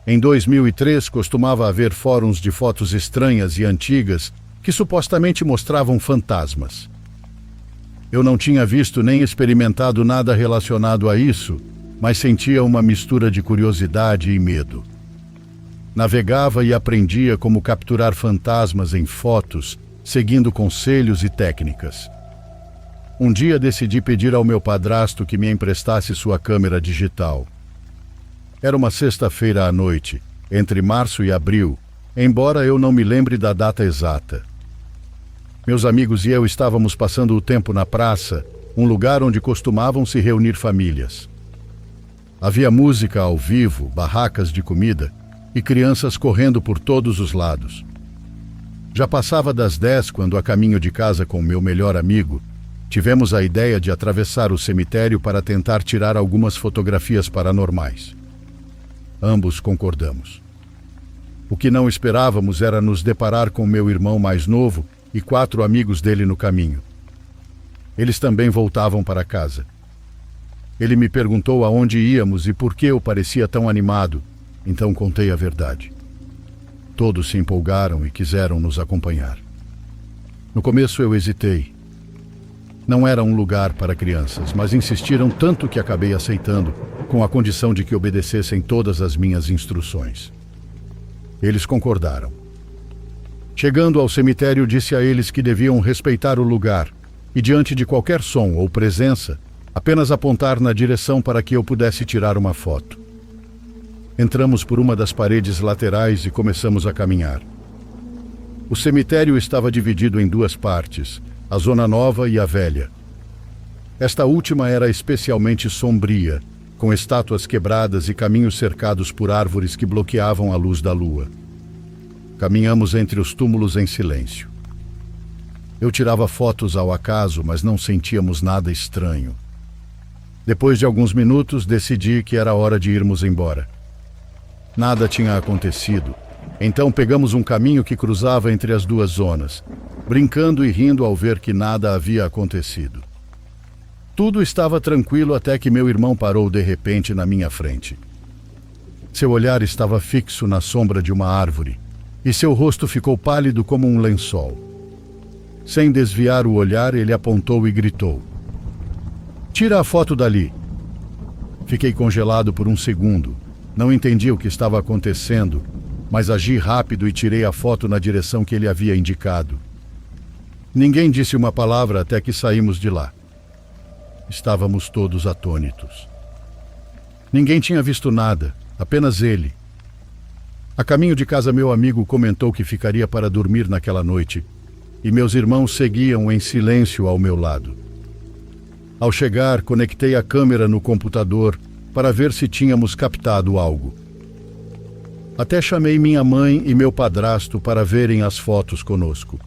Em 2003, costumava haver fóruns de fotos estranhas e antigas que supostamente mostravam fantasmas. Eu não tinha visto nem experimentado nada relacionado a isso, mas sentia uma mistura de curiosidade e medo. Navegava e aprendia como capturar fantasmas em fotos, seguindo conselhos e técnicas. Um dia decidi pedir ao meu padrasto que me emprestasse sua câmera digital. Era uma sexta-feira à noite, entre março e abril, embora eu não me lembre da data exata. Meus amigos e eu estávamos passando o tempo na praça, um lugar onde costumavam se reunir famílias. Havia música ao vivo, barracas de comida e crianças correndo por todos os lados. Já passava das 10 quando, a caminho de casa com meu melhor amigo, tivemos a ideia de atravessar o cemitério para tentar tirar algumas fotografias paranormais. Ambos concordamos. O que não esperávamos era nos deparar com meu irmão mais novo e 4 amigos dele no caminho. Eles também voltavam para casa. Ele me perguntou aonde íamos e por que eu parecia tão animado, então contei a verdade. Todos se empolgaram e quiseram nos acompanhar. No começo eu hesitei. Não era um lugar para crianças, mas insistiram tanto que acabei aceitando, com a condição de que obedecessem todas as minhas instruções. Eles concordaram. Chegando ao cemitério, disse a eles que deviam respeitar o lugar e, diante de qualquer som ou presença, apenas apontar na direção para que eu pudesse tirar uma foto. Entramos por uma das paredes laterais e começamos a caminhar. O cemitério estava dividido em 2 partes, a Zona Nova e a Velha. Esta última era especialmente sombria, com estátuas quebradas e caminhos cercados por árvores que bloqueavam a luz da lua. Caminhamos entre os túmulos em silêncio. Eu tirava fotos ao acaso, mas não sentíamos nada estranho. Depois de alguns minutos, decidi que era hora de irmos embora. Nada tinha acontecido, então pegamos um caminho que cruzava entre as 2 zonas, brincando e rindo ao ver que nada havia acontecido. Tudo estava tranquilo até que meu irmão parou de repente na minha frente. Seu olhar estava fixo na sombra de uma árvore, e seu rosto ficou pálido como um lençol. Sem desviar o olhar, ele apontou e gritou: "Tira a foto dali!" Fiquei congelado por um segundo. Não entendi o que estava acontecendo, mas agi rápido e tirei a foto na direção que ele havia indicado. Ninguém disse uma palavra até que saímos de lá. Estávamos todos atônitos. Ninguém tinha visto nada, apenas ele. A caminho de casa, meu amigo comentou que ficaria para dormir naquela noite, e meus irmãos seguiam em silêncio ao meu lado. Ao chegar, conectei a câmera no computador para ver se tínhamos captado algo. Até chamei minha mãe e meu padrasto para verem as fotos conosco.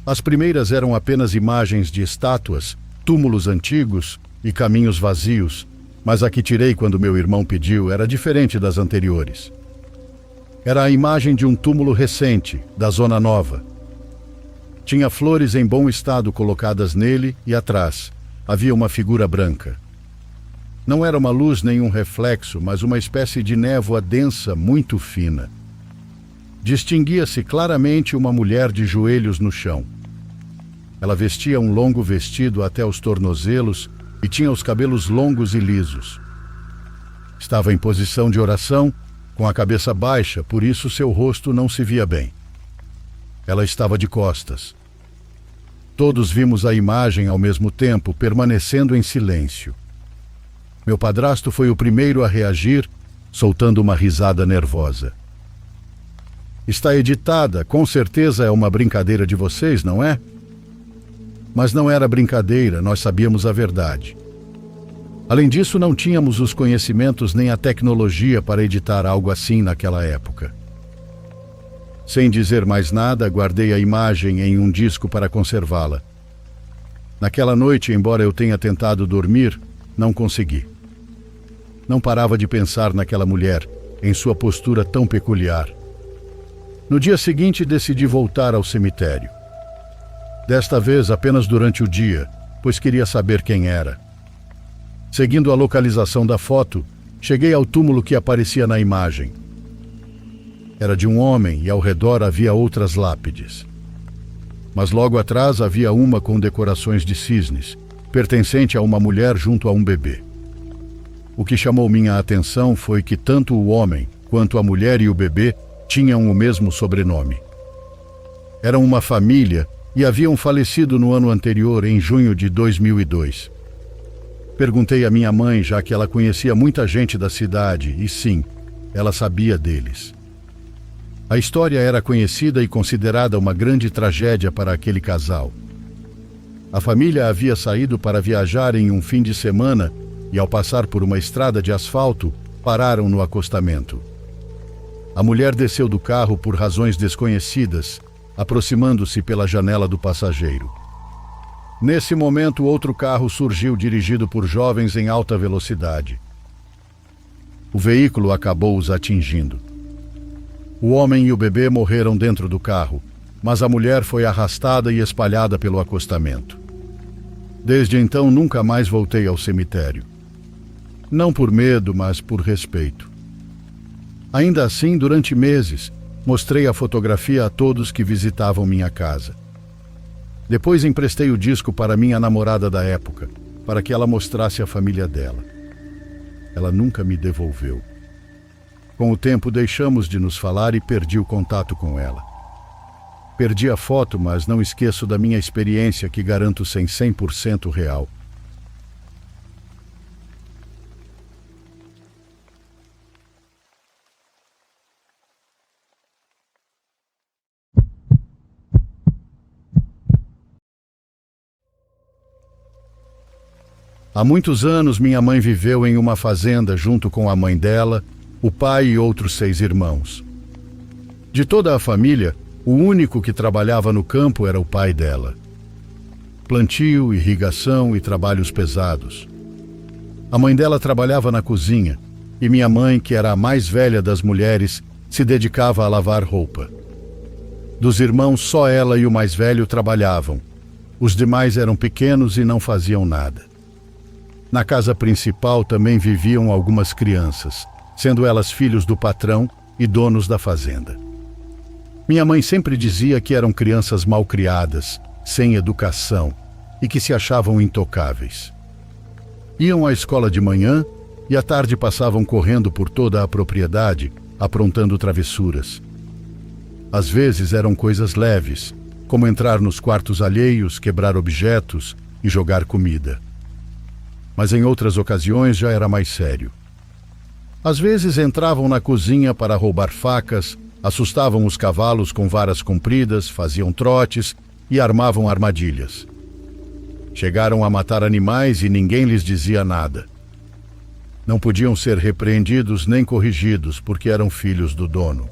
As primeiras eram apenas imagens de estátuas, túmulos antigos e caminhos vazios, mas a que tirei quando meu irmão pediu era diferente das anteriores. Era a imagem de um túmulo recente, da Zona Nova. Tinha flores em bom estado colocadas nele e atrás havia uma figura branca. Não era uma luz nem um reflexo, mas uma espécie de névoa densa muito fina. Distinguia-se claramente uma mulher de joelhos no chão. Ela vestia um longo vestido até os tornozelos e tinha os cabelos longos e lisos. Estava em posição de oração, com a cabeça baixa, por isso seu rosto não se via bem. Ela estava de costas. Todos vimos a imagem ao mesmo tempo, permanecendo em silêncio. Meu padrasto foi o primeiro a reagir, soltando uma risada nervosa. "Está editada, com certeza é uma brincadeira de vocês, não é?" Mas não era brincadeira, nós sabíamos a verdade. Além disso, não tínhamos os conhecimentos nem a tecnologia para editar algo assim naquela época. Sem dizer mais nada, guardei a imagem em um disco para conservá-la. Naquela noite, embora eu tenha tentado dormir, não consegui. Não parava de pensar naquela mulher, em sua postura tão peculiar. No dia seguinte, decidi voltar ao cemitério. Desta vez apenas durante o dia, pois queria saber quem era. Seguindo a localização da foto, Cheguei ao túmulo que aparecia na imagem. Era de um homem e ao redor havia outras lápides. Mas logo atrás havia uma com decorações de cisnes, pertencente a uma mulher junto a um bebê. O que chamou minha atenção foi que tanto o homem quanto a mulher e o bebê tinham o mesmo sobrenome. Eram uma família e haviam falecido no ano anterior, em junho de 2002. Perguntei à minha mãe, já que ela conhecia muita gente da cidade, e sim, ela sabia deles. A história era conhecida e considerada uma grande tragédia para aquele casal. A família havia saído para viajar em um fim de semana e, ao passar por uma estrada de asfalto, pararam no acostamento. A mulher desceu do carro por razões desconhecidas, aproximando-se pela janela do passageiro. Nesse momento, outro carro surgiu dirigido por jovens em alta velocidade. O veículo acabou os atingindo. O homem e o bebê morreram dentro do carro, mas a mulher foi arrastada e espalhada pelo acostamento. Desde então, nunca mais voltei ao cemitério. Não por medo, mas por respeito. Ainda assim, durante meses, mostrei a fotografia a todos que visitavam minha casa. Depois emprestei o disco para minha namorada da época, para que ela mostrasse a família dela. Ela nunca me devolveu. Com o tempo deixamos de nos falar e perdi o contato com ela. Perdi a foto, mas não esqueço da minha experiência, que garanto ser 100% real. Há muitos anos, minha mãe viveu em uma fazenda junto com a mãe dela, o pai e outros 6 irmãos. De toda a família, o único que trabalhava no campo era o pai dela. Plantio, irrigação e trabalhos pesados. A mãe dela trabalhava na cozinha e minha mãe, que era a mais velha das mulheres, se dedicava a lavar roupa. Dos irmãos, só ela e o mais velho trabalhavam. Os demais eram pequenos e não faziam nada. Na casa principal também viviam algumas crianças, sendo elas filhos do patrão e donos da fazenda. Minha mãe sempre dizia que eram crianças mal criadas, sem educação e que se achavam intocáveis. Iam à escola de manhã e à tarde passavam correndo por toda a propriedade, aprontando travessuras. Às vezes eram coisas leves, como entrar nos quartos alheios, quebrar objetos e jogar comida. Mas em outras ocasiões já era mais sério. Às vezes entravam na cozinha para roubar facas, assustavam os cavalos com varas compridas, faziam trotes e armavam armadilhas. Chegaram a matar animais e ninguém lhes dizia nada. Não podiam ser repreendidos nem corrigidos porque eram filhos do dono.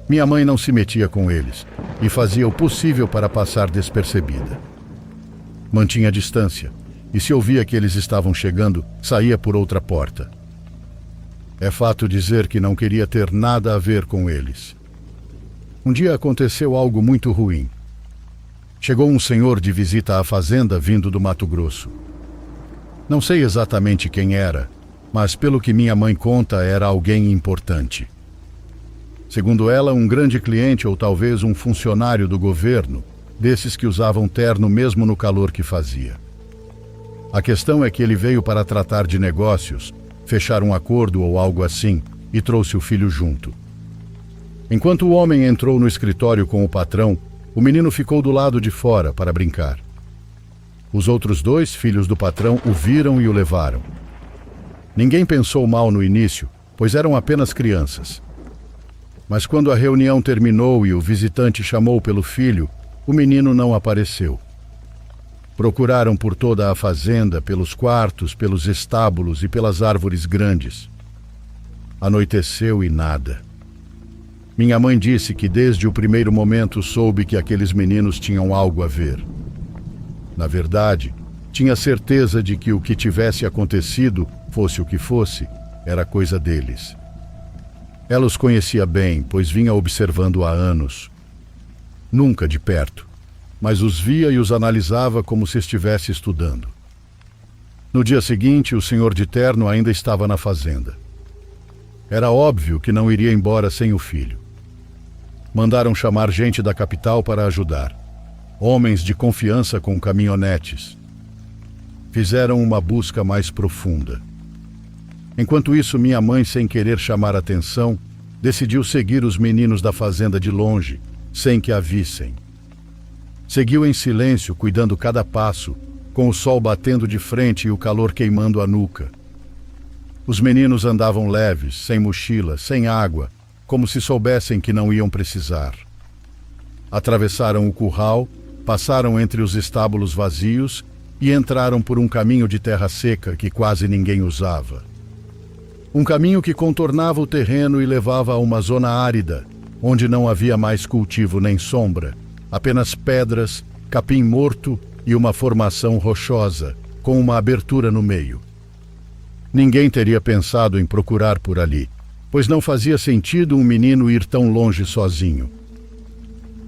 Minha mãe não se metia com eles e fazia o possível para passar despercebida. Mantinha distância. E se ouvia que eles estavam chegando, saía por outra porta. É fato dizer que não queria ter nada a ver com eles. Um dia aconteceu algo muito ruim. Chegou um senhor de visita à fazenda vindo do Mato Grosso. Não sei exatamente quem era, mas pelo que minha mãe conta, era alguém importante. Segundo ela, um grande cliente ou talvez um funcionário do governo, desses que usavam terno mesmo no calor que fazia. A questão é que ele veio para tratar de negócios, fechar um acordo ou algo assim, e trouxe o filho junto. Enquanto o homem entrou no escritório com o patrão, o menino ficou do lado de fora para brincar. Os outros 2 filhos do patrão o viram e o levaram. Ninguém pensou mal no início, pois eram apenas crianças. Mas quando a reunião terminou e o visitante chamou pelo filho, o menino não apareceu. Procuraram por toda a fazenda, pelos quartos, pelos estábulos e pelas árvores grandes. Anoiteceu e nada. Minha mãe disse que desde o primeiro momento soube que aqueles meninos tinham algo a ver. Na verdade, tinha certeza de que o que tivesse acontecido, fosse o que fosse, era coisa deles. Ela os conhecia bem, pois vinha observando há anos. Nunca de perto, mas os via e os analisava como se estivesse estudando. No dia seguinte, o senhor de terno ainda estava na fazenda. Era óbvio que não iria embora sem o filho. Mandaram chamar gente da capital para ajudar. Homens de confiança com caminhonetes. Fizeram uma busca mais profunda. Enquanto isso, minha mãe, sem querer chamar atenção, decidiu seguir os meninos da fazenda de longe, sem que a vissem. Seguiu em silêncio, cuidando cada passo, com o sol batendo de frente e o calor queimando a nuca. Os meninos andavam leves, sem mochila, sem água, como se soubessem que não iam precisar. Atravessaram o curral, passaram entre os estábulos vazios e entraram por um caminho de terra seca que quase ninguém usava. Um caminho que contornava o terreno e levava a uma zona árida, onde não havia mais cultivo nem sombra, apenas pedras, capim morto e uma formação rochosa, com uma abertura no meio. Ninguém teria pensado em procurar por ali, pois não fazia sentido um menino ir tão longe sozinho.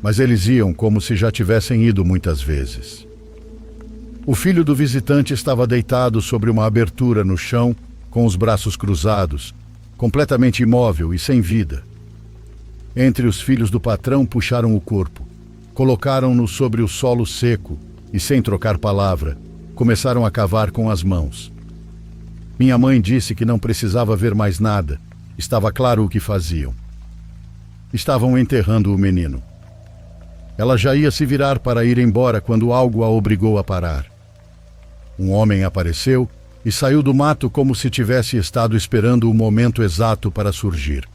Mas eles iam como se já tivessem ido muitas vezes. O filho do visitante estava deitado sobre uma abertura no chão, com os braços cruzados, completamente imóvel e sem vida. Entre os filhos do patrão puxaram o corpo, colocaram-no sobre o solo seco e, sem trocar palavra, começaram a cavar com as mãos. Minha mãe disse que não precisava ver mais nada, estava claro o que faziam. Estavam enterrando o menino. Ela já ia se virar para ir embora quando algo a obrigou a parar. Um homem apareceu e saiu do mato como se tivesse estado esperando o momento exato para surgir.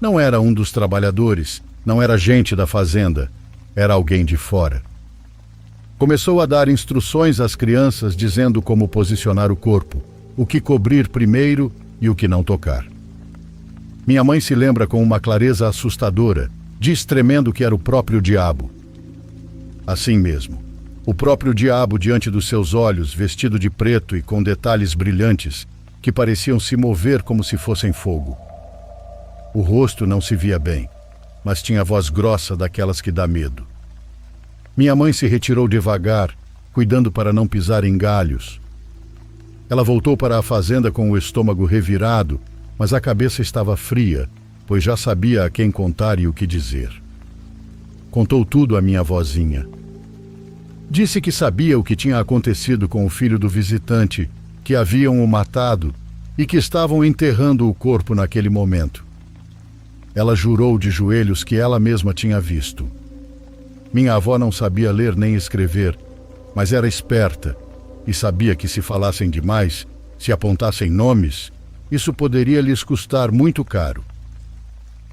Não era um dos trabalhadores, não era gente da fazenda, era alguém de fora. Começou a dar instruções às crianças dizendo como posicionar o corpo, o que cobrir primeiro e o que não tocar. Minha mãe se lembra com uma clareza assustadora, diz tremendo que era o próprio diabo. Assim mesmo, o próprio diabo diante dos seus olhos, vestido de preto e com detalhes brilhantes, que pareciam se mover como se fossem fogo. O rosto não se via bem, mas tinha a voz grossa daquelas que dá medo. Minha mãe se retirou devagar, cuidando para não pisar em galhos. Ela voltou para a fazenda com o estômago revirado, mas a cabeça estava fria, pois já sabia a quem contar e o que dizer. Contou tudo à minha vozinha. Disse que sabia o que tinha acontecido com o filho do visitante, que haviam o matado e que estavam enterrando o corpo naquele momento. Ela jurou de joelhos que ela mesma tinha visto. Minha avó não sabia ler nem escrever, mas era esperta e sabia que se falassem demais, se apontassem nomes, isso poderia lhes custar muito caro.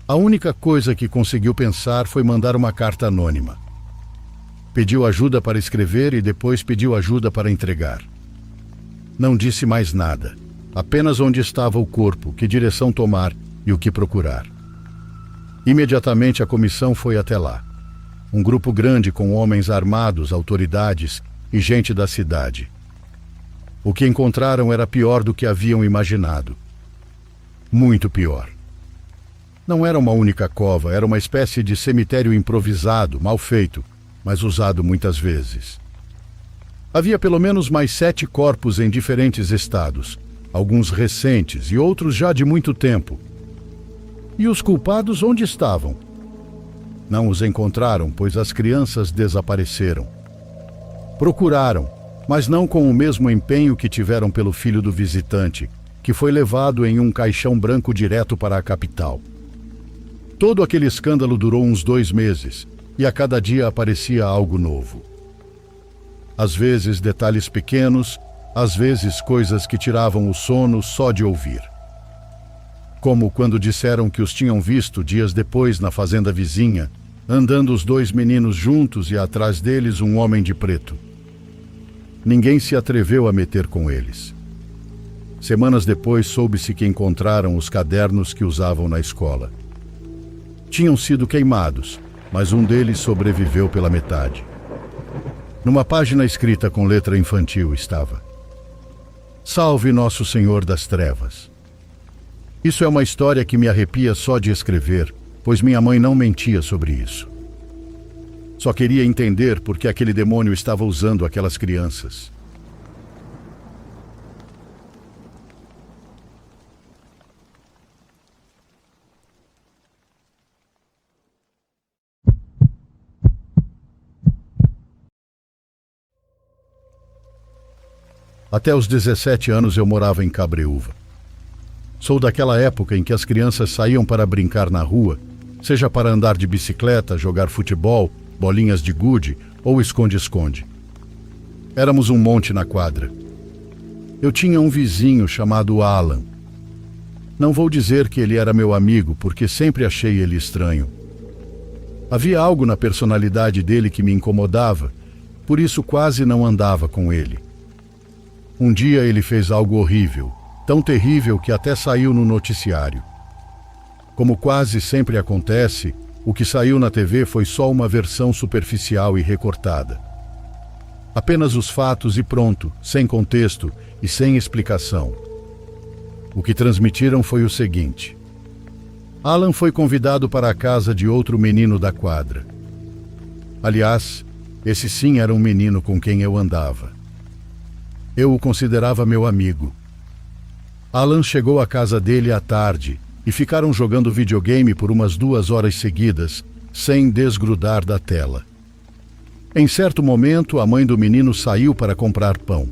A única coisa que conseguiu pensar foi mandar uma carta anônima. Pediu ajuda para escrever e depois pediu ajuda para entregar. Não disse mais nada, apenas onde estava o corpo, que direção tomar e o que procurar. Imediatamente a comissão foi até lá. Um grupo grande com homens armados, autoridades e gente da cidade. O que encontraram era pior do que haviam imaginado. Muito pior. Não era uma única cova, era uma espécie de cemitério improvisado, mal feito, mas usado muitas vezes. Havia pelo menos mais 7 corpos em diferentes estados, alguns recentes e outros já de muito tempo. E os culpados onde estavam? Não os encontraram, pois as crianças desapareceram. Procuraram, mas não com o mesmo empenho que tiveram pelo filho do visitante, que foi levado em um caixão branco direto para a capital. Todo aquele escândalo durou uns 2 meses, e a cada dia aparecia algo novo. Às vezes detalhes pequenos, às vezes coisas que tiravam o sono só de ouvir. Como quando disseram que os tinham visto dias depois na fazenda vizinha, andando os 2 meninos juntos e atrás deles um homem de preto. Ninguém se atreveu a meter com eles. Semanas depois soube-se que encontraram os cadernos que usavam na escola. Tinham sido queimados, mas um deles sobreviveu pela metade. Numa página escrita com letra infantil estava: Salve Nosso Senhor das Trevas. Isso é uma história que me arrepia só de escrever, pois minha mãe não mentia sobre isso. Só queria entender por que aquele demônio estava usando aquelas crianças. Até os 17 anos eu morava em Cabreúva. Sou daquela época em que as crianças saíam para brincar na rua, seja para andar de bicicleta, jogar futebol, bolinhas de gude ou esconde-esconde. Éramos um monte na quadra. Eu tinha um vizinho chamado Alan. Não vou dizer que ele era meu amigo, porque sempre achei ele estranho. Havia algo na personalidade dele que me incomodava, por isso quase não andava com ele. Um dia ele fez algo horrível, tão terrível que até saiu no noticiário. Como quase sempre acontece, o que saiu na TV foi só uma versão superficial e recortada. Apenas os fatos e pronto, sem contexto e sem explicação. O que transmitiram foi o seguinte: Alan foi convidado para a casa de outro menino da quadra. Aliás, esse sim era um menino com quem eu andava. Eu o considerava meu amigo. Alan chegou à casa dele à tarde e ficaram jogando videogame por umas 2 horas seguidas, sem desgrudar da tela. Em certo momento, a mãe do menino saiu para comprar pão.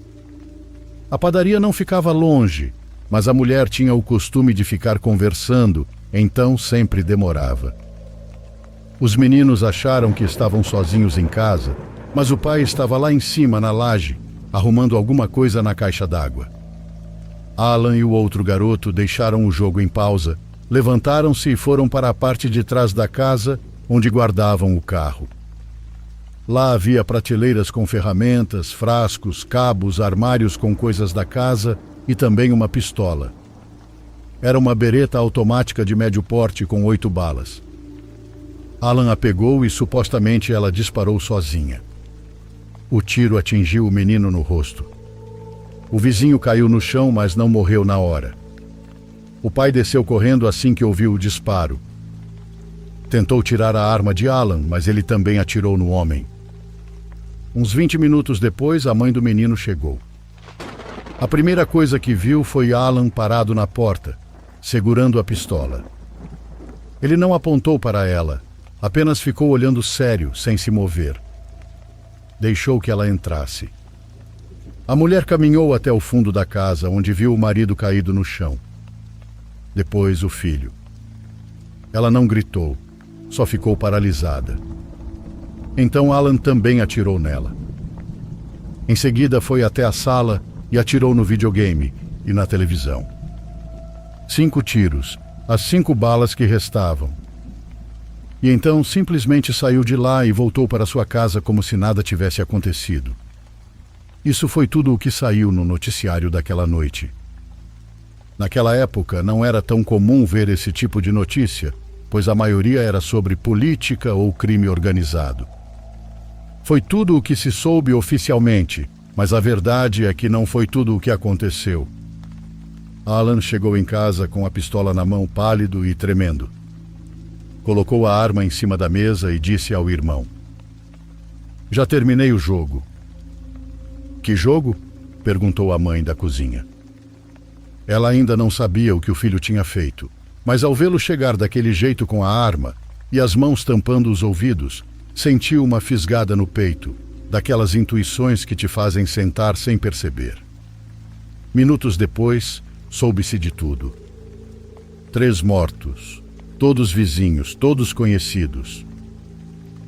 A padaria não ficava longe, mas a mulher tinha o costume de ficar conversando, então sempre demorava. Os meninos acharam que estavam sozinhos em casa, mas o pai estava lá em cima, na laje, arrumando alguma coisa na caixa d'água. Alan e o outro garoto deixaram o jogo em pausa, levantaram-se e foram para a parte de trás da casa, onde guardavam o carro. Lá havia prateleiras com ferramentas, frascos, cabos, armários com coisas da casa e também uma pistola. Era uma bereta automática de médio porte com 8 balas. Alan a pegou e supostamente ela disparou sozinha. O tiro atingiu o menino no rosto. O vizinho caiu no chão, mas não morreu na hora. O pai desceu correndo assim que ouviu o disparo. Tentou tirar a arma de Alan, mas ele também atirou no homem. Uns 20 minutos depois, a mãe do menino chegou. A primeira coisa que viu foi Alan parado na porta, segurando a pistola. Ele não apontou para ela, apenas ficou olhando sério, sem se mover. Deixou que ela entrasse. A mulher caminhou até o fundo da casa, onde viu o marido caído no chão. Depois o filho. Ela não gritou, só ficou paralisada. Então Alan também atirou nela. Em seguida foi até a sala e atirou no videogame e na televisão. 5 tiros, as 5 balas que restavam. E então simplesmente saiu de lá e voltou para sua casa como se nada tivesse acontecido. Isso foi tudo o que saiu no noticiário daquela noite. Naquela época não era tão comum ver esse tipo de notícia, pois a maioria era sobre política ou crime organizado. Foi tudo o que se soube oficialmente, mas a verdade é que não foi tudo o que aconteceu. Alan chegou em casa com a pistola na mão, pálido e tremendo. Colocou a arma em cima da mesa e disse ao irmão: "Já terminei o jogo." "Que jogo?" perguntou a mãe da cozinha. Ela ainda não sabia o que o filho tinha feito, mas ao vê-lo chegar daquele jeito com a arma e as mãos tampando os ouvidos, sentiu uma fisgada no peito, daquelas intuições que te fazem sentar sem perceber. Minutos depois, soube-se de tudo. 3 mortos, todos vizinhos, todos conhecidos.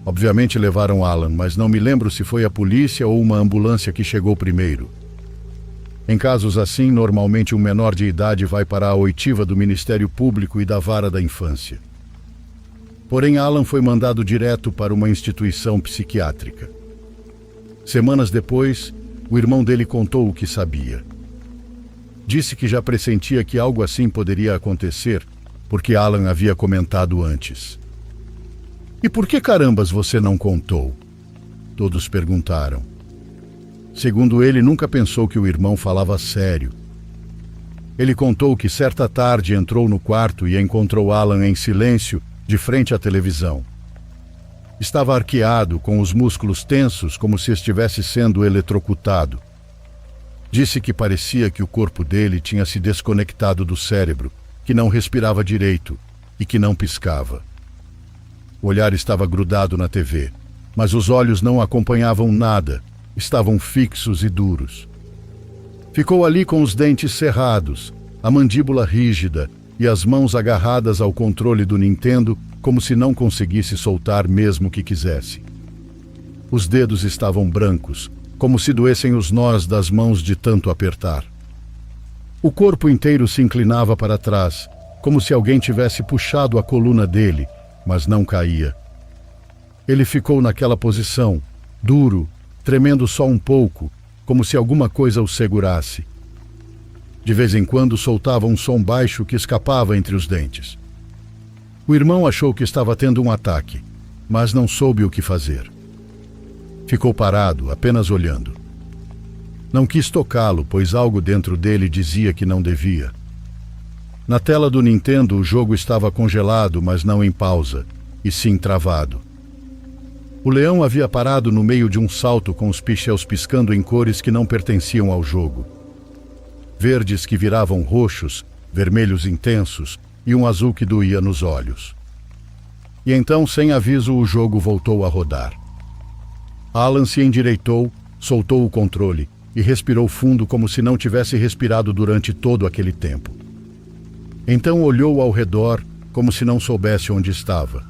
Obviamente levaram Alan, mas não me lembro se foi a polícia ou uma ambulância que chegou primeiro. Em casos assim, normalmente um menor de idade vai para a oitiva do Ministério Público e da Vara da Infância. Porém, Alan foi mandado direto para uma instituição psiquiátrica. Semanas depois, o irmão dele contou o que sabia. Disse que já pressentia que algo assim poderia acontecer, porque Alan havia comentado antes. "E por que carambas você não contou?" Todos perguntaram. Segundo ele, nunca pensou que o irmão falava sério. Ele contou que certa tarde entrou no quarto e encontrou Alan em silêncio, de frente à televisão. Estava arqueado, com os músculos tensos, como se estivesse sendo eletrocutado. Disse que parecia que o corpo dele tinha se desconectado do cérebro, que não respirava direito e que não piscava. O olhar estava grudado na TV, mas os olhos não acompanhavam nada, estavam fixos e duros. Ficou ali com os dentes cerrados, a mandíbula rígida e as mãos agarradas ao controle do Nintendo como se não conseguisse soltar mesmo que quisesse. Os dedos estavam brancos, como se doessem os nós das mãos de tanto apertar. O corpo inteiro se inclinava para trás, como se alguém tivesse puxado a coluna dele, mas não caía. Ele ficou naquela posição, duro, tremendo só um pouco, como se alguma coisa o segurasse. De vez em quando soltava um som baixo que escapava entre os dentes. O irmão achou que estava tendo um ataque, mas não soube o que fazer. Ficou parado, apenas olhando. Não quis tocá-lo, pois algo dentro dele dizia que não devia. Na tela do Nintendo, o jogo estava congelado, mas não em pausa, e sim travado. O leão havia parado no meio de um salto com os pixels piscando em cores que não pertenciam ao jogo. Verdes que viravam roxos, vermelhos intensos e um azul que doía nos olhos. E então, sem aviso, o jogo voltou a rodar. Alan se endireitou, soltou o controle e respirou fundo como se não tivesse respirado durante todo aquele tempo. Então olhou ao redor como se não soubesse onde estava.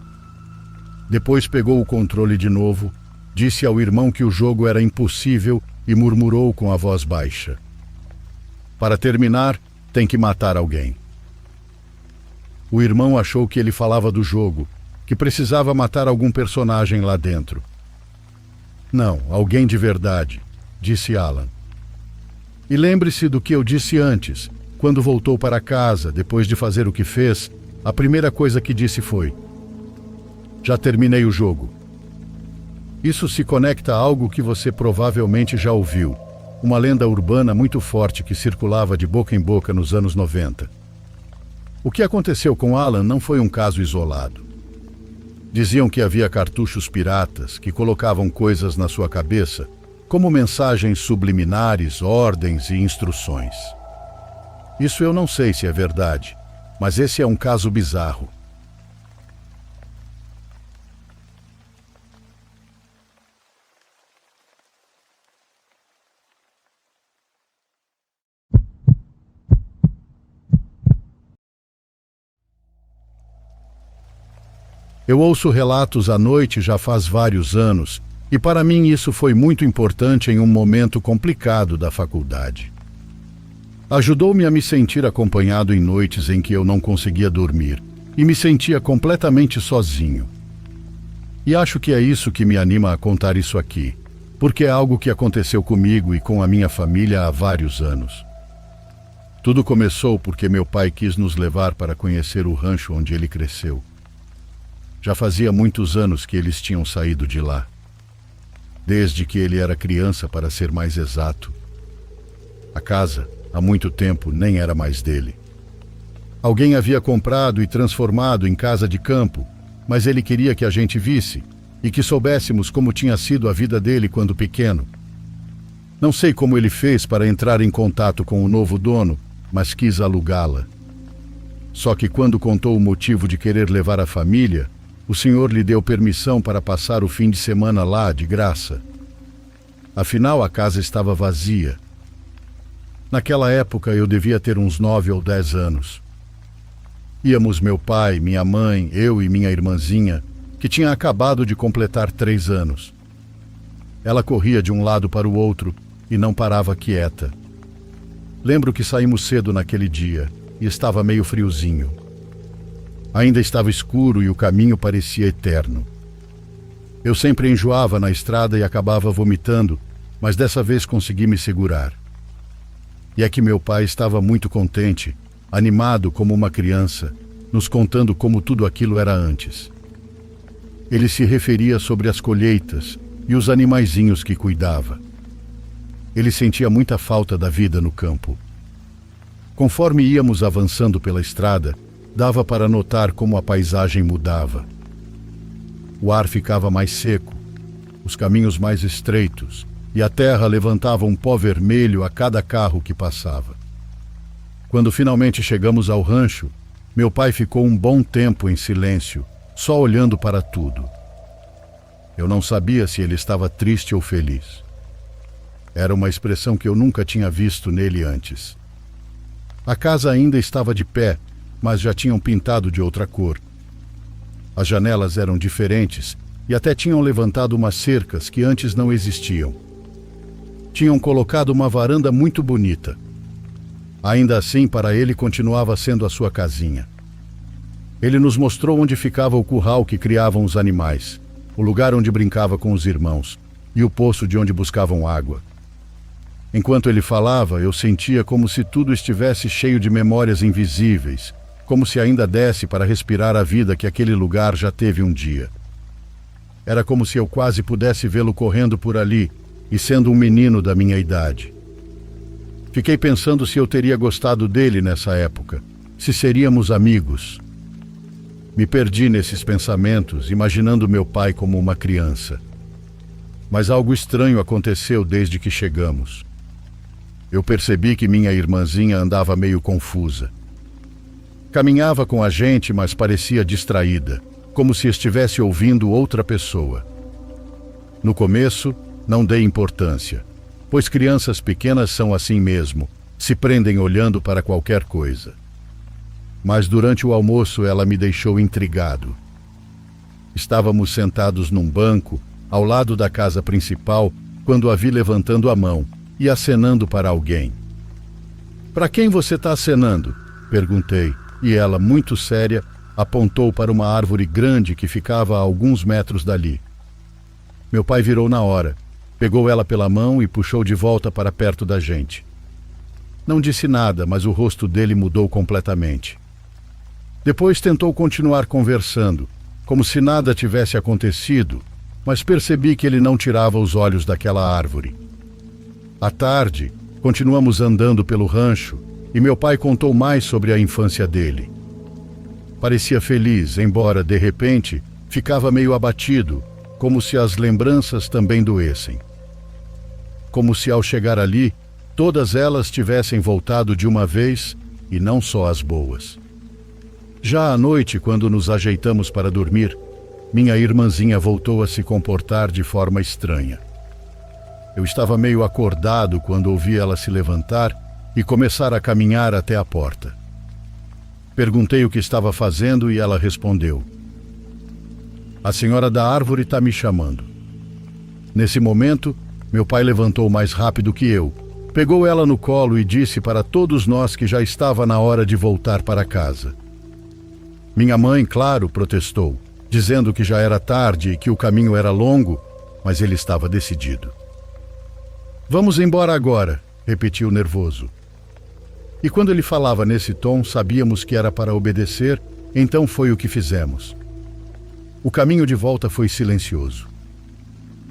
Depois pegou o controle de novo, disse ao irmão que o jogo era impossível e murmurou com a voz baixa: "Para terminar, tem que matar alguém." O irmão achou que ele falava do jogo, que precisava matar algum personagem lá dentro. "Não, alguém de verdade", disse Alan. "E lembre-se do que eu disse antes. Quando voltou para casa, depois de fazer o que fez, a primeira coisa que disse foi: 'Já terminei o jogo.' Isso se conecta a algo que você provavelmente já ouviu, uma lenda urbana muito forte que circulava de boca em boca nos anos 90. O que aconteceu com Alan não foi um caso isolado. Diziam que havia cartuchos piratas que colocavam coisas na sua cabeça, como mensagens subliminares, ordens e instruções. Isso eu não sei se é verdade, mas esse é um caso bizarro. Eu ouço relatos à noite já faz vários anos, e para mim isso foi muito importante em um momento complicado da faculdade. Ajudou-me a me sentir acompanhado em noites em que eu não conseguia dormir e me sentia completamente sozinho. E acho que é isso que me anima a contar isso aqui, porque é algo que aconteceu comigo e com a minha família há vários anos. Tudo começou porque meu pai quis nos levar para conhecer o rancho onde ele cresceu. Já fazia muitos anos que eles tinham saído de lá. Desde que ele era criança, para ser mais exato. A casa, há muito tempo, nem era mais dele. Alguém havia comprado e transformado em casa de campo, mas ele queria que a gente visse e que soubéssemos como tinha sido a vida dele quando pequeno. Não sei como ele fez para entrar em contato com o novo dono, mas quis alugá-la. Só que quando contou o motivo de querer levar a família, o senhor lhe deu permissão para passar o fim de semana lá, de graça. Afinal, a casa estava vazia. Naquela época, eu devia ter uns 9 ou 10 anos. Íamos meu pai, minha mãe, eu e minha irmãzinha, que tinha acabado de completar 3 anos. Ela corria de um lado para o outro e não parava quieta. Lembro que saímos cedo naquele dia e estava meio friozinho. Ainda estava escuro e o caminho parecia eterno. Eu sempre enjoava na estrada e acabava vomitando, mas dessa vez consegui me segurar. E é que meu pai estava muito contente, animado como uma criança, nos contando como tudo aquilo era antes. Ele se referia sobre as colheitas e os animaizinhos que cuidava. Ele sentia muita falta da vida no campo. Conforme íamos avançando pela estrada, dava para notar como a paisagem mudava. O ar ficava mais seco, os caminhos mais estreitos, e a terra levantava um pó vermelho a cada carro que passava. Quando finalmente chegamos ao rancho, meu pai ficou um bom tempo em silêncio, só olhando para tudo. Eu não sabia se ele estava triste ou feliz. Era uma expressão que eu nunca tinha visto nele antes. A casa ainda estava de pé, mas já tinham pintado de outra cor. As janelas eram diferentes e até tinham levantado umas cercas que antes não existiam. Tinham colocado uma varanda muito bonita. Ainda assim, para ele continuava sendo a sua casinha. Ele nos mostrou onde ficava o curral que criavam os animais, o lugar onde brincava com os irmãos e o poço de onde buscavam água. Enquanto ele falava, eu sentia como se tudo estivesse cheio de memórias invisíveis, como se ainda desse para respirar a vida que aquele lugar já teve um dia. Era como se eu quase pudesse vê-lo correndo por ali e sendo um menino da minha idade. Fiquei pensando se eu teria gostado dele nessa época, se seríamos amigos. Me perdi nesses pensamentos, imaginando meu pai como uma criança. Mas algo estranho aconteceu desde que chegamos. Eu percebi que minha irmãzinha andava meio confusa. Caminhava com a gente, mas parecia distraída, como se estivesse ouvindo outra pessoa. No começo, não dei importância, pois crianças pequenas são assim mesmo, se prendem olhando para qualquer coisa. Mas durante o almoço ela me deixou intrigado. Estávamos sentados num banco, ao lado da casa principal, quando a vi levantando a mão e acenando para alguém. "Para quem você está acenando?" perguntei, e ela, muito séria, apontou para uma árvore grande que ficava a alguns metros dali. Meu pai virou na hora, pegou ela pela mão e puxou de volta para perto da gente. Não disse nada, mas o rosto dele mudou completamente. Depois tentou continuar conversando, como se nada tivesse acontecido, mas percebi que ele não tirava os olhos daquela árvore. À tarde, continuamos andando pelo rancho e meu pai contou mais sobre a infância dele. Parecia feliz, embora, de repente, ficava meio abatido, como se as lembranças também doessem. Como se ao chegar ali, todas elas tivessem voltado de uma vez e não só as boas. Já à noite, quando nos ajeitamos para dormir, minha irmãzinha voltou a se comportar de forma estranha. Eu estava meio acordado quando ouvi ela se levantar e começar a caminhar até a porta. Perguntei o que estava fazendo e ela respondeu: "A senhora da árvore está me chamando." Nesse momento, meu pai levantou mais rápido que eu, pegou ela no colo e disse para todos nós que já estava na hora de voltar para casa. Minha mãe, claro, protestou, dizendo que já era tarde e que o caminho era longo, mas ele estava decidido. "Vamos embora agora", repetiu nervoso. E quando ele falava nesse tom, sabíamos que era para obedecer, então foi o que fizemos. O caminho de volta foi silencioso.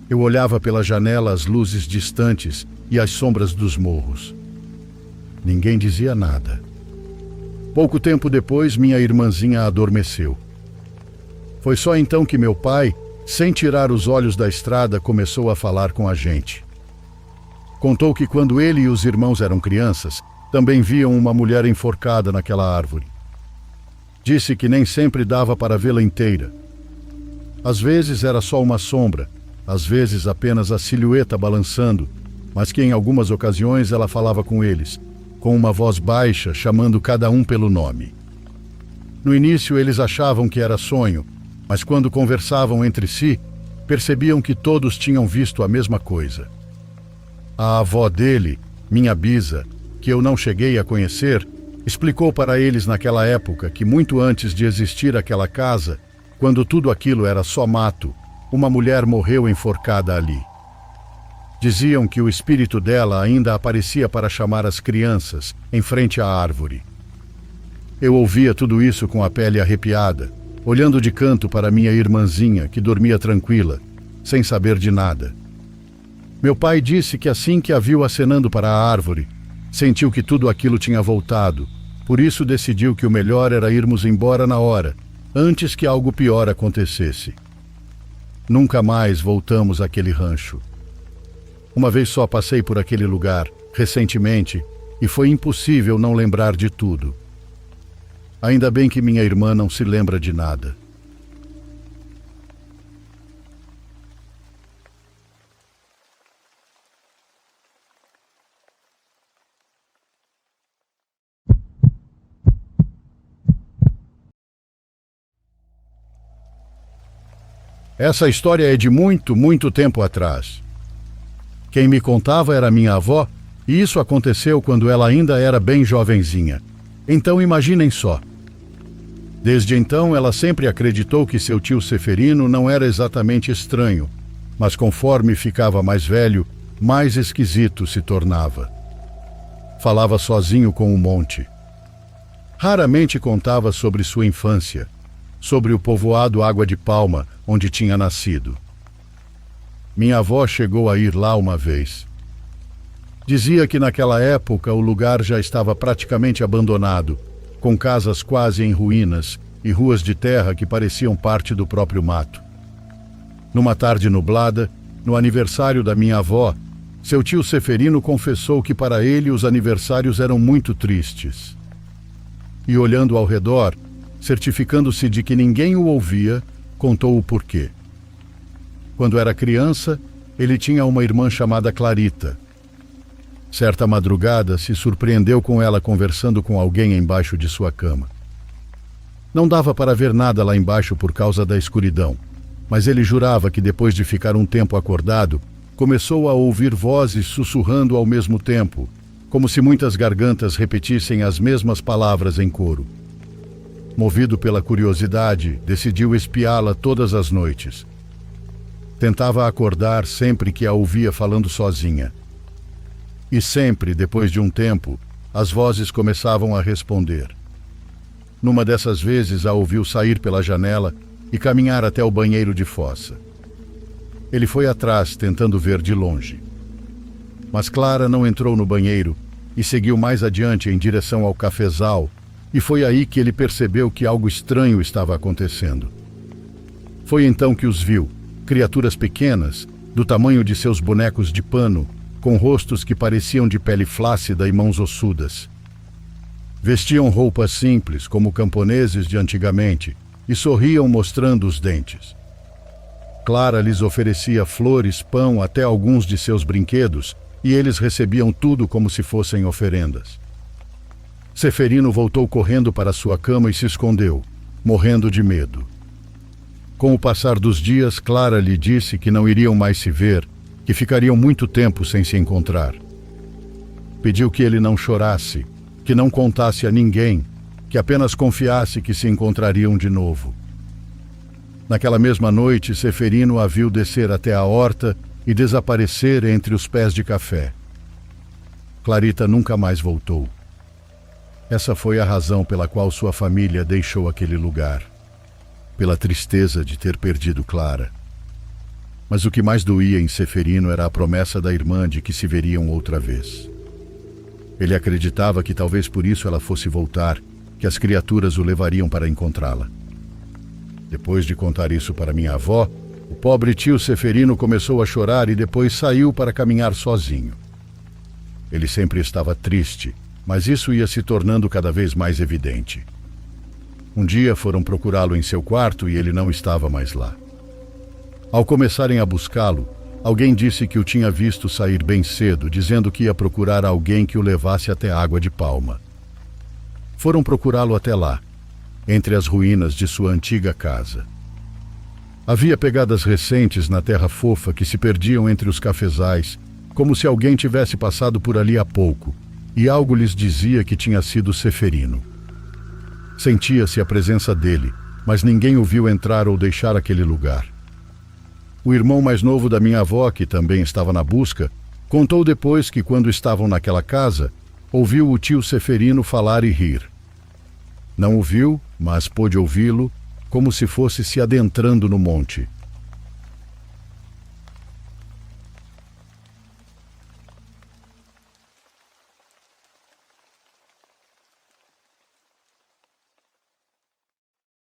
Eu olhava pela janela as luzes distantes e as sombras dos morros. Ninguém dizia nada. Pouco tempo depois, minha irmãzinha adormeceu. Foi só então que meu pai, sem tirar os olhos da estrada, começou a falar com a gente. Contou que quando ele e os irmãos eram crianças, também viam uma mulher enforcada naquela árvore. Disse que nem sempre dava para vê-la inteira. Às vezes era só uma sombra, às vezes apenas a silhueta balançando, mas que em algumas ocasiões ela falava com eles, com uma voz baixa, chamando cada um pelo nome. No início eles achavam que era sonho, mas quando conversavam entre si, percebiam que todos tinham visto a mesma coisa. A avó dele, minha bisa, que eu não cheguei a conhecer, explicou para eles naquela época que muito antes de existir aquela casa, quando tudo aquilo era só mato, uma mulher morreu enforcada ali. Diziam que o espírito dela ainda aparecia para chamar as crianças em frente à árvore. Eu ouvia tudo isso com a pele arrepiada, olhando de canto para minha irmãzinha, que dormia tranquila, sem saber de nada. Meu pai disse que assim que a viu acenando para a árvore, sentiu que tudo aquilo tinha voltado, por isso decidiu que o melhor era irmos embora na hora, antes que algo pior acontecesse. Nunca mais voltamos àquele rancho. Uma vez só passei por aquele lugar, recentemente, e foi impossível não lembrar de tudo. Ainda bem que minha irmã não se lembra de nada. Essa história é de muito, muito tempo atrás. Quem me contava era minha avó, e isso aconteceu quando ela ainda era bem jovenzinha. Então imaginem só. Desde então, ela sempre acreditou que seu tio Seferino não era exatamente estranho, mas conforme ficava mais velho, mais esquisito se tornava. Falava sozinho com o monte. Raramente contava sobre sua infância, sobre o povoado Água de Palma, onde tinha nascido. Minha avó chegou a ir lá uma vez. Dizia que naquela época o lugar já estava praticamente abandonado, com casas quase em ruínas e ruas de terra que pareciam parte do próprio mato. Numa tarde nublada, no aniversário da minha avó, seu tio Seferino confessou que para ele os aniversários eram muito tristes. E olhando ao redor, certificando-se de que ninguém o ouvia, contou o porquê. Quando era criança, ele tinha uma irmã chamada Clarita. Certa madrugada, se surpreendeu com ela conversando com alguém embaixo de sua cama. Não dava para ver nada lá embaixo por causa da escuridão, mas ele jurava que depois de ficar um tempo acordado, começou a ouvir vozes sussurrando ao mesmo tempo, como se muitas gargantas repetissem as mesmas palavras em coro. Movido pela curiosidade, decidiu espiá-la todas as noites. Tentava acordar sempre que a ouvia falando sozinha. E sempre, depois de um tempo, as vozes começavam a responder. Numa dessas vezes, a ouviu sair pela janela e caminhar até o banheiro de fossa. Ele foi atrás, tentando ver de longe. Mas Clara não entrou no banheiro e seguiu mais adiante em direção ao cafezal, e foi aí que ele percebeu que algo estranho estava acontecendo. Foi então que os viu, criaturas pequenas, do tamanho de seus bonecos de pano, com rostos que pareciam de pele flácida e mãos ossudas. Vestiam roupas simples, como camponeses de antigamente, e sorriam mostrando os dentes. Clara lhes oferecia flores, pão, até alguns de seus brinquedos, e eles recebiam tudo como se fossem oferendas. Seferino voltou correndo para sua cama e se escondeu, morrendo de medo. Com o passar dos dias, Clara lhe disse que não iriam mais se ver, que ficariam muito tempo sem se encontrar. Pediu que ele não chorasse, que não contasse a ninguém, que apenas confiasse que se encontrariam de novo. Naquela mesma noite, Seferino a viu descer até a horta e desaparecer entre os pés de café. Clarita nunca mais voltou. Essa foi a razão pela qual sua família deixou aquele lugar, pela tristeza de ter perdido Clara. Mas o que mais doía em Seferino era a promessa da irmã de que se veriam outra vez. Ele acreditava que talvez por isso ela fosse voltar, que as criaturas o levariam para encontrá-la. Depois de contar isso para minha avó, o pobre tio Seferino começou a chorar e depois saiu para caminhar sozinho. Ele sempre estava triste, mas isso ia se tornando cada vez mais evidente. Um dia foram procurá-lo em seu quarto e ele não estava mais lá. Ao começarem a buscá-lo, alguém disse que o tinha visto sair bem cedo, dizendo que ia procurar alguém que o levasse até Água de Palma. Foram procurá-lo até lá, entre as ruínas de sua antiga casa. Havia pegadas recentes na terra fofa que se perdiam entre os cafezais, como se alguém tivesse passado por ali há pouco, e algo lhes dizia que tinha sido Seferino. Sentia-se a presença dele, mas ninguém o viu entrar ou deixar aquele lugar. O irmão mais novo da minha avó, que também estava na busca, contou depois que, quando estavam naquela casa, ouviu o tio Seferino falar e rir. Não o viu, mas pôde ouvi-lo, como se fosse se adentrando no monte.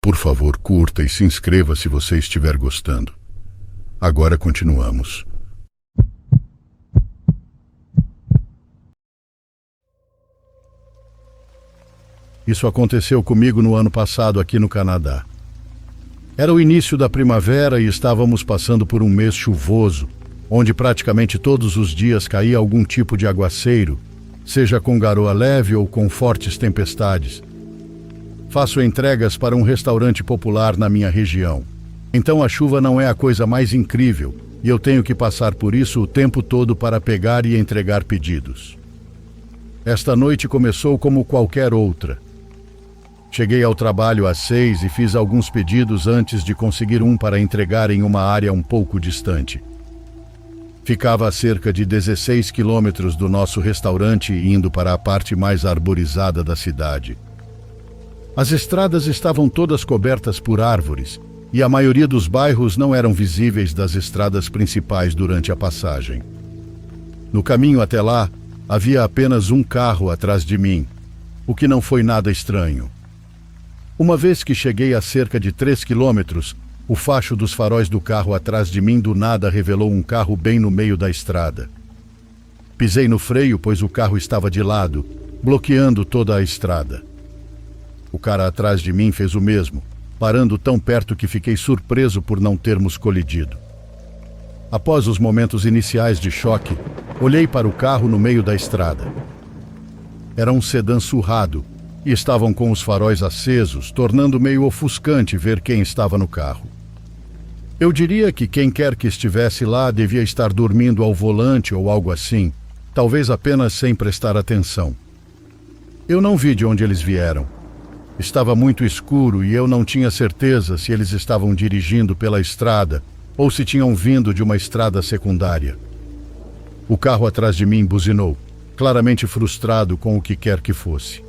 Por favor, curta e se inscreva se você estiver gostando. Agora continuamos. Isso aconteceu comigo no ano passado aqui no Canadá. Era o início da primavera e estávamos passando por um mês chuvoso, onde praticamente todos os dias caía algum tipo de aguaceiro, seja com garoa leve ou com fortes tempestades. Faço entregas para um restaurante popular na minha região. Então a chuva não é a coisa mais incrível, e eu tenho que passar por isso o tempo todo para pegar e entregar pedidos. Esta noite começou como qualquer outra. Cheguei ao trabalho às 6 e fiz alguns pedidos antes de conseguir um para entregar em uma área um pouco distante. Ficava a cerca de 16 quilômetros do nosso restaurante, indo para a parte mais arborizada da cidade. As estradas estavam todas cobertas por árvores, e a maioria dos bairros não eram visíveis das estradas principais durante a passagem. No caminho até lá, havia apenas um carro atrás de mim, o que não foi nada estranho. Uma vez que cheguei a cerca de 3 quilômetros, o facho dos faróis do carro atrás de mim do nada revelou um carro bem no meio da estrada. Pisei no freio, pois o carro estava de lado, bloqueando toda a estrada. O cara atrás de mim fez o mesmo, parando tão perto que fiquei surpreso por não termos colidido. Após os momentos iniciais de choque, olhei para o carro no meio da estrada. Era um sedã surrado e estavam com os faróis acesos, tornando meio ofuscante ver quem estava no carro. Eu diria que quem quer que estivesse lá devia estar dormindo ao volante ou algo assim, talvez apenas sem prestar atenção. Eu não vi de onde eles vieram. Estava muito escuro e eu não tinha certeza se eles estavam dirigindo pela estrada ou se tinham vindo de uma estrada secundária. O carro atrás de mim buzinou, claramente frustrado com o que quer que fosse.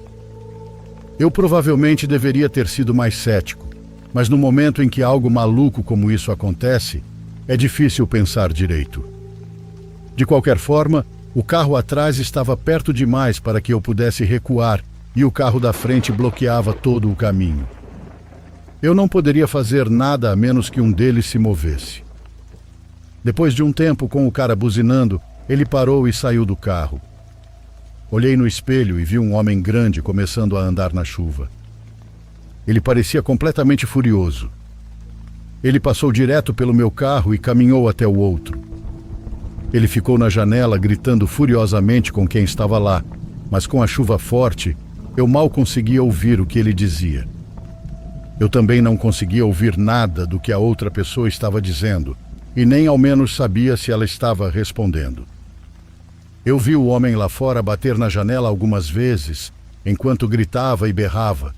Eu provavelmente deveria ter sido mais cético, mas no momento em que algo maluco como isso acontece, é difícil pensar direito. De qualquer forma, o carro atrás estava perto demais para que eu pudesse recuar e o carro da frente bloqueava todo o caminho. Eu não poderia fazer nada a menos que um deles se movesse. Depois de um tempo com o cara buzinando, ele parou e saiu do carro. Olhei no espelho e vi um homem grande começando a andar na chuva. Ele parecia completamente furioso. Ele passou direto pelo meu carro e caminhou até o outro. Ele ficou na janela gritando furiosamente com quem estava lá, mas com a chuva forte, eu mal conseguia ouvir o que ele dizia. Eu também não conseguia ouvir nada do que a outra pessoa estava dizendo, e nem ao menos sabia se ela estava respondendo. Eu vi o homem lá fora bater na janela algumas vezes, enquanto gritava e berrava.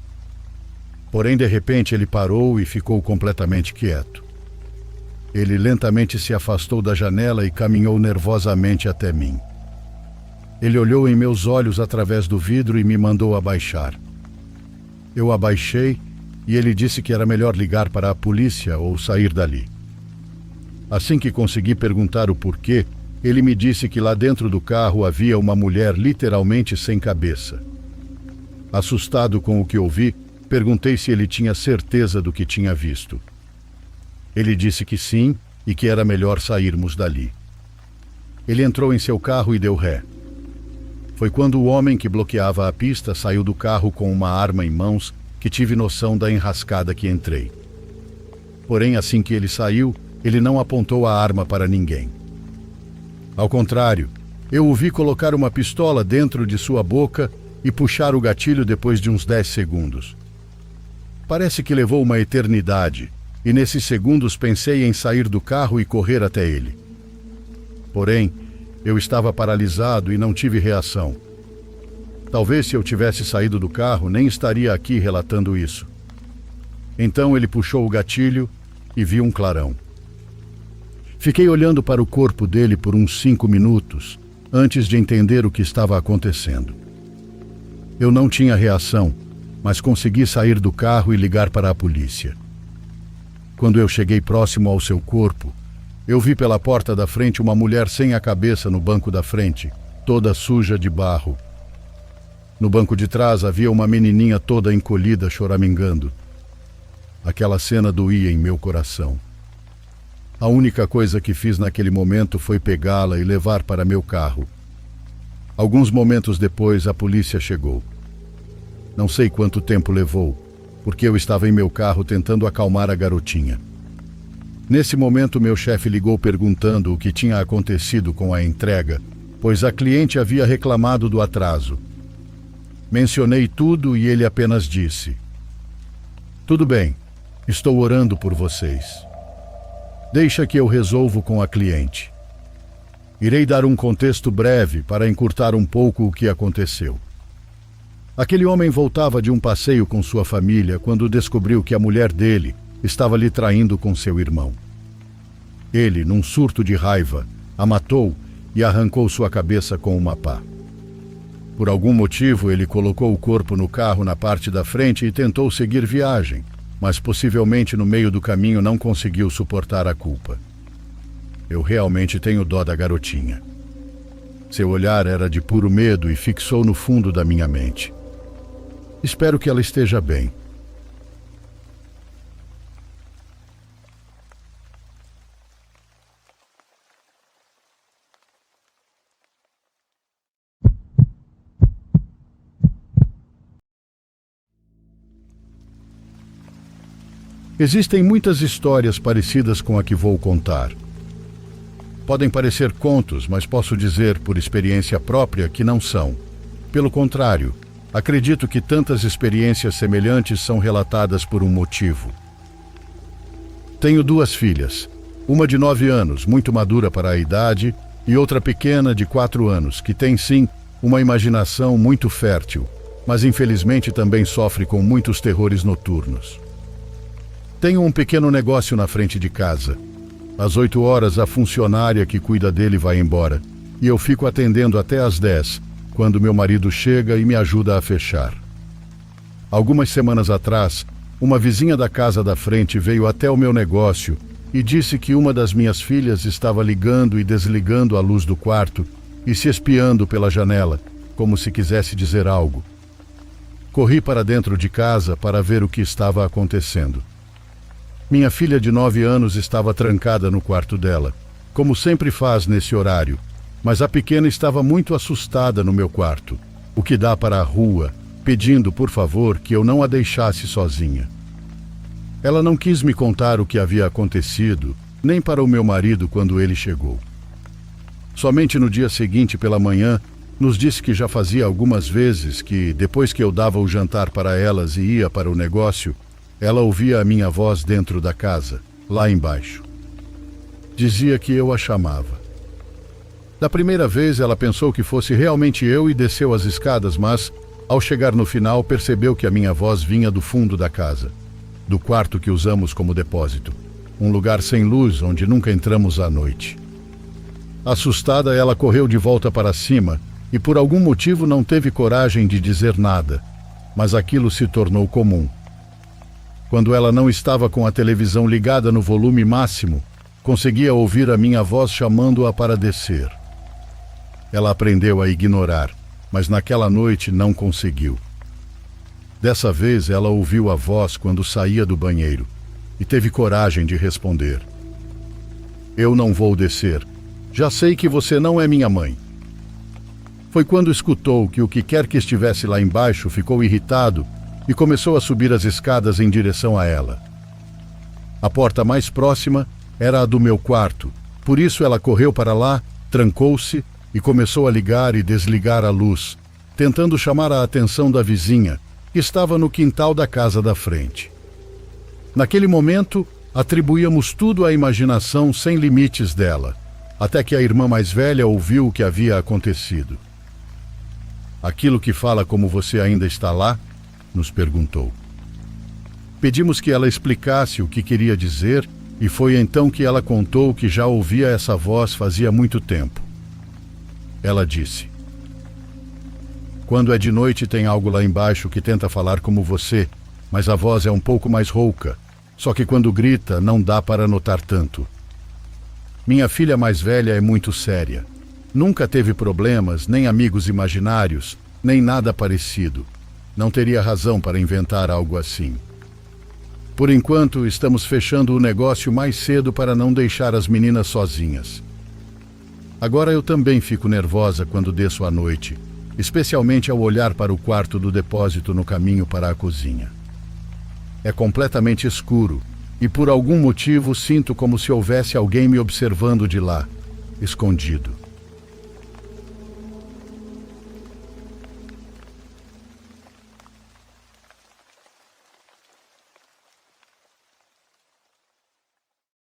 Porém, de repente, ele parou e ficou completamente quieto. Ele lentamente se afastou da janela e caminhou nervosamente até mim. Ele olhou em meus olhos através do vidro e me mandou abaixar. Eu abaixei e ele disse que era melhor ligar para a polícia ou sair dali. Assim que consegui perguntar o porquê, ele me disse que lá dentro do carro havia uma mulher literalmente sem cabeça. Assustado com o que ouvi, perguntei se ele tinha certeza do que tinha visto. Ele disse que sim e que era melhor sairmos dali. Ele entrou em seu carro e deu ré. Foi quando o homem que bloqueava a pista saiu do carro com uma arma em mãos que tive noção da enrascada que entrei. Porém, assim que ele saiu, ele não apontou a arma para ninguém. Ao contrário, eu o vi colocar uma pistola dentro de sua boca e puxar o gatilho depois de uns 10 segundos. Parece que levou uma eternidade, e nesses segundos pensei em sair do carro e correr até ele. Porém, eu estava paralisado e não tive reação. Talvez se eu tivesse saído do carro, nem estaria aqui relatando isso. Então ele puxou o gatilho e vi um clarão. Fiquei olhando para o corpo dele por uns 5 minutos, antes de entender o que estava acontecendo. Eu não tinha reação, mas consegui sair do carro e ligar para a polícia. Quando eu cheguei próximo ao seu corpo, eu vi pela porta da frente uma mulher sem a cabeça no banco da frente, toda suja de barro. No banco de trás havia uma menininha toda encolhida, choramingando. Aquela cena doía em meu coração. A única coisa que fiz naquele momento foi pegá-la e levar para meu carro. Alguns momentos depois, a polícia chegou. Não sei quanto tempo levou, porque eu estava em meu carro tentando acalmar a garotinha. Nesse momento, meu chefe ligou perguntando o que tinha acontecido com a entrega, pois a cliente havia reclamado do atraso. Mencionei tudo e ele apenas disse: "Tudo bem, estou orando por vocês." Deixa que eu resolvo com a cliente. Irei dar um contexto breve para encurtar um pouco o que aconteceu. Aquele homem voltava de um passeio com sua família quando descobriu que a mulher dele estava lhe traindo com seu irmão. Ele, num surto de raiva, a matou e arrancou sua cabeça com uma pá. Por algum motivo, ele colocou o corpo no carro na parte da frente e tentou seguir viagem, mas possivelmente no meio do caminho não conseguiu suportar a culpa. Eu realmente tenho dó da garotinha. Seu olhar era de puro medo e fixou no fundo da minha mente. Espero que ela esteja bem. Existem muitas histórias parecidas com a que vou contar. Podem parecer contos, mas posso dizer por experiência própria que não são. Pelo contrário, acredito que tantas experiências semelhantes são relatadas por um motivo. Tenho 2 filhas, uma de 9 anos, muito madura para a idade, e outra pequena de 4 anos, que tem sim uma imaginação muito fértil, mas infelizmente também sofre com muitos terrores noturnos. Tenho um pequeno negócio na frente de casa. Às 8 horas, a funcionária que cuida dele vai embora, e eu fico atendendo até às 10, quando meu marido chega e me ajuda a fechar. Algumas semanas atrás, uma vizinha da casa da frente veio até o meu negócio e disse que uma das minhas filhas estava ligando e desligando a luz do quarto e se espiando pela janela, como se quisesse dizer algo. Corri para dentro de casa para ver o que estava acontecendo. Minha filha de 9 anos estava trancada no quarto dela, como sempre faz nesse horário, mas a pequena estava muito assustada no meu quarto, o que dá para a rua, pedindo, por favor, que eu não a deixasse sozinha. Ela não quis me contar o que havia acontecido, nem para o meu marido quando ele chegou. Somente no dia seguinte, pela manhã, nos disse que já fazia algumas vezes que, depois que eu dava o jantar para elas e ia para o negócio, ela ouvia a minha voz dentro da casa, lá embaixo. Dizia que eu a chamava. Da primeira vez, ela pensou que fosse realmente eu e desceu as escadas, mas, ao chegar no final, percebeu que a minha voz vinha do fundo da casa, do quarto que usamos como depósito, um lugar sem luz onde nunca entramos à noite. Assustada, ela correu de volta para cima e, por algum motivo, não teve coragem de dizer nada, mas aquilo se tornou comum. Quando ela não estava com a televisão ligada no volume máximo, conseguia ouvir a minha voz chamando-a para descer. Ela aprendeu a ignorar, mas naquela noite não conseguiu. Dessa vez ela ouviu a voz quando saía do banheiro e teve coragem de responder. Eu não vou descer. Já sei que você não é minha mãe. Foi quando escutou que o que quer que estivesse lá embaixo ficou irritado e começou a subir as escadas em direção a ela. A porta mais próxima era a do meu quarto, por isso ela correu para lá, trancou-se e começou a ligar e desligar a luz, tentando chamar a atenção da vizinha, que estava no quintal da casa da frente. Naquele momento, atribuíamos tudo à imaginação sem limites dela, até que a irmã mais velha ouviu o que havia acontecido. Aquilo que fala como você ainda está lá? Nos perguntou. Pedimos que ela explicasse o que queria dizer e foi então que ela contou que já ouvia essa voz fazia muito tempo. Ela disse: quando é de noite tem algo lá embaixo que tenta falar como você, mas a voz é um pouco mais rouca, só que quando grita não dá para notar tanto. Minha filha mais velha é muito séria. Nunca teve problemas, nem amigos imaginários, nem nada parecido. Não teria razão para inventar algo assim. Por enquanto, estamos fechando o negócio mais cedo para não deixar as meninas sozinhas. Agora eu também fico nervosa quando desço à noite, especialmente ao olhar para o quarto do depósito no caminho para a cozinha. É completamente escuro e por algum motivo sinto como se houvesse alguém me observando de lá, escondido.